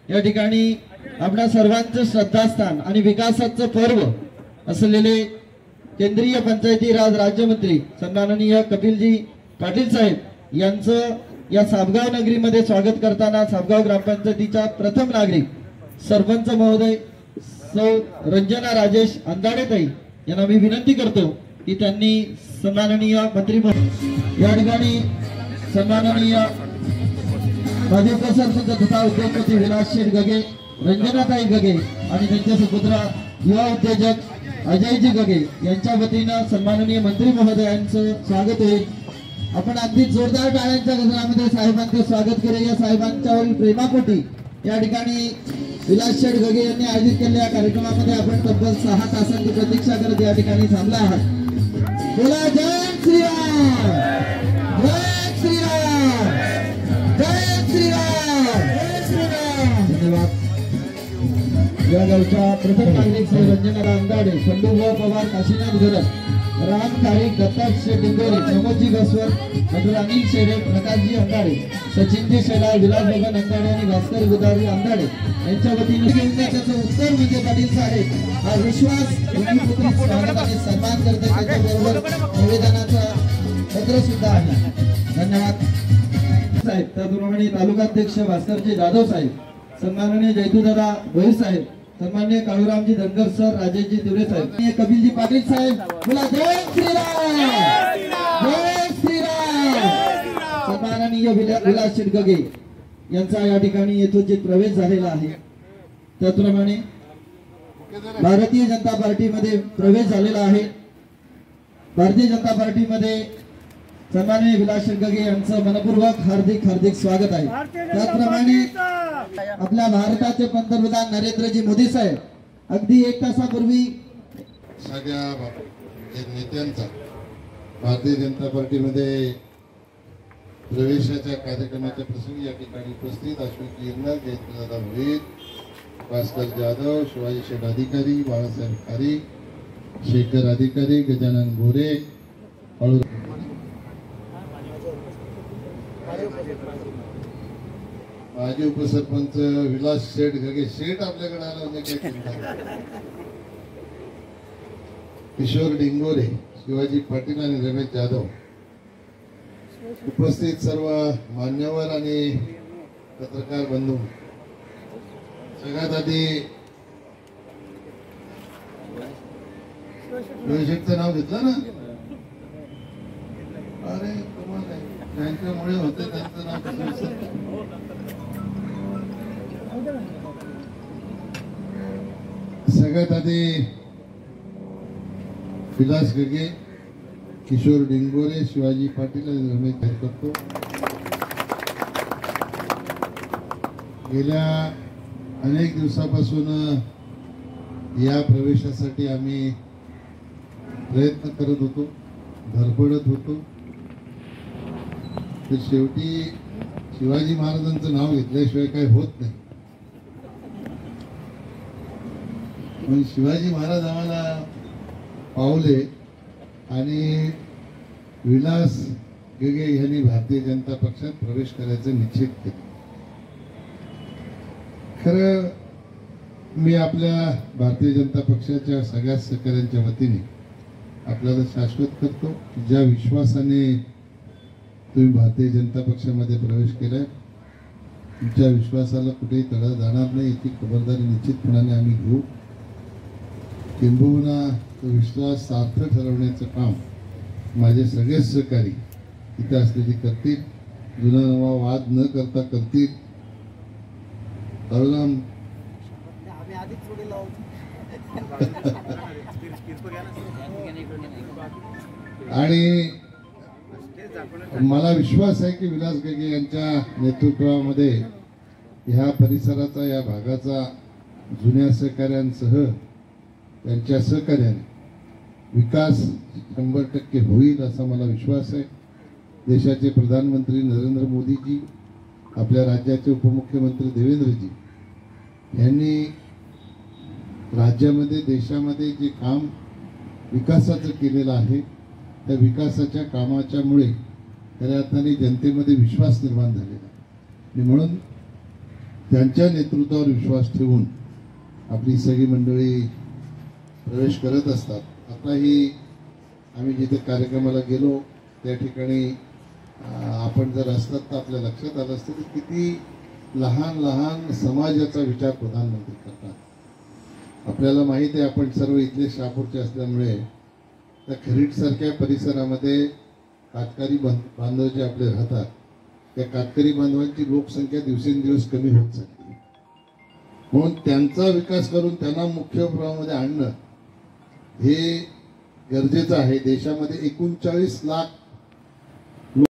या ठिकाणी आपल्या सर्वांचं श्रद्धास्थान आणि विकासाचं पर्व असलेले केंद्रीय पंचायती राज राज्यमंत्री सन्माननीय कपिलजी पाटील साहेब यांचं या साबगाव नगरीमध्ये स्वागत करताना साबगाव ग्रामपंचायतीच्या प्रथम नागरिक सरपंच महोदय सौ रंजना राजेश अंदाडेताई यांना मी विनंती करतो की त्यांनी सन्माननीय मंत्री या ठिकाणी सन्माननीय माजी उपसरपंच तथा उद्योगपती विलास शेठ गगे, रंजनाताई गगे आणि त्यांचे सुपुत्र युवा उद्योजक अजयजी गगे यांच्या वतीनं सन्माननीय मंत्री महोदयांचं स्वागत होईल। आपण अगदी जोरदार टाळ्यांच्या गजरामध्ये साहेबांचे स्वागत करूया। साहेबांच्यावरील प्रेमापोटी या ठिकाणी विलास शेठ गगे यांनी आयोजित केलेल्या कार्यक्रमामध्ये आपण तब्बल 6 तासांची प्रतीक्षा करत या ठिकाणी थांबला आहात। बोला जय श्रीराम, जय श्रीराम, जय श्रीराम, जय श्रीराम। धन्यवाद। या गावच्या प्रथम नागरिक श्री रंजना अंदाडे, शंभूभाऊ पवार, काशीनाथ घरत, राम खारीक, दत्तात्रय डिंगोरे, प्रमोदजी बसवर, डॉक्टर अनिल शेरे, प्रकाशजी अंदाडे, सचिनजी शेलार, विलास भगवान अंदाडे आणि भास्कर गुदारी अंदाडे यांच्या वतीने त्याचं उत्तर म्हणजे पाटील साहेब हा विश्वास स्वागत आणि सन्मान करते। त्याच्याबरोबर निवेदनाचा पत्र सुद्धा आहे। धन्यवाद साहेब। त्याचप्रमाणे तालुकाध्यक्ष भास्करजी जाधव साहेब, सन्माननीय जयतूदादा भोईर साहेब, सन्माननीय काळूरामजी धनगर सर, राजेशजी तिवरे साहेब, कपिलजी पाटील साहेब, बोला जय श्रीराम, जय श्रीराम। सन्माननीय विलास शेठ गगे यांचा या ठिकाणी यथोचित प्रवेश झालेला आहे। त्याचप्रमाणे भारतीय जनता पार्टीमध्ये प्रवेश झालेला आहे। भारतीय जनता पार्टीमध्ये सन्माननीय विलास शेठ गगे यांचं मनपूर्वक हार्दिक हार्दिक स्वागत आहे। त्याचप्रमाणे आपल्या भारताचे पंतप्रधान नरेंद्रजी मोदी साहेब अगदी 1 तासापूर्वी सगळ्या नेत्यांचा भारतीय जनता पार्टीमध्ये प्रवेशाच्या कार्यक्रमाच्या प्रसंगी या ठिकाणी उपस्थित अशोक गिरनार, जयंतदादा भोईर, भास्कर जाधव, शिवाजी शेठ अधिकारी, बाळासाहेब खारीक, शेखर अधिकारी, गजानन गोरे, माजी उपसरपंच विलास शेठ गगे शेठ आपल्याकडे आला म्हणजे काय चिंता, किशोर डिंगोरे, शिवाजी पाटील आणि रमेश जाधव, उपस्थित सर्व मान्यवर आणि पत्रकार बंधू, सगळ्यात आधी शेठचं नाव घेतलं ना, अरे तुम्हाला त्यांच्यामुळे होते त्यांचं नाव सगळ्यात आधी विलास गगे, किशोर डिंगोरे, शिवाजी पाटील आणि रमेश जाहीर करतो। गेल्या अनेक दिवसापासून या प्रवेशासाठी आम्ही प्रयत्न करत होतो, धडपडत होतो, तर शेवटी शिवाजी महाराजांचं नाव घेतल्याशिवाय काही होत नाही। पण शिवाजी महाराज आम्हाला पावले आणि विलास गगे यांनी भारतीय जनता पक्षात प्रवेश करायचं निश्चित केलं। खरं मी आपल्या भारतीय जनता पक्षाच्या सगळ्या सहकाऱ्यांच्या वतीने आपल्याला शाश्वत करतो, ज्या विश्वासाने तुम्ही भारतीय जनता पक्षामध्ये प्रवेश केलाय, तुमच्या विश्वासाला कुठेही तडा जाणार नाही याची खबरदारी निश्चितपणाने आम्ही घेऊ। किंबहुना तो विश्वास सार्थ ठरवण्याचं काम माझे सगळे सहकारी इथे असलेली करतील, जुना नवा वाद न करता करतील। आणि मला विश्वास आहे की विलास गगे यांच्या नेतृत्वामध्ये ह्या परिसराचा, या भागाचा जुन्या सहकाऱ्यांसह त्यांच्या सहकार्याने विकास 100% होईल असा मला विश्वास आहे। देशाचे प्रधानमंत्री नरेंद्र मोदीजी, आपल्या राज्याचे उपमुख्यमंत्री देवेंद्रजी यांनी राज्यामध्ये, देशामध्ये जे काम विकासाचं केलेलं आहे, त्या विकासाच्या कामाच्यामुळे खऱ्या अर्थाने जनतेमध्ये विश्वास निर्माण झालेला आहे। म्हणून त्यांच्या नेतृत्वावर विश्वास ठेवून आपली सगळी मंडळी प्रवेश करत असतात। आताही आम्ही जिथे कार्यक्रमाला गेलो त्या ठिकाणी आपण जर असतात तर आपल्या लक्षात आलं असतं की किती लहान लहान समाजाचा विचार प्रधानमंत्री करतात। आपल्याला माहिती आहे, आपण सर्व इथले शहापूरचे असल्यामुळे त्या खरीडसारख्या परिसरामध्ये कातकरी बांधव जे आपले राहतात त्या कातकरी बांधवांची लोकसंख्या दिवसेंदिवस कमी होत चालली, म्हणून त्यांचा विकास करून त्यांना मुख्य प्रवाहामध्ये आणणं हे गरजेचं आहे। देशामध्ये 39 लाख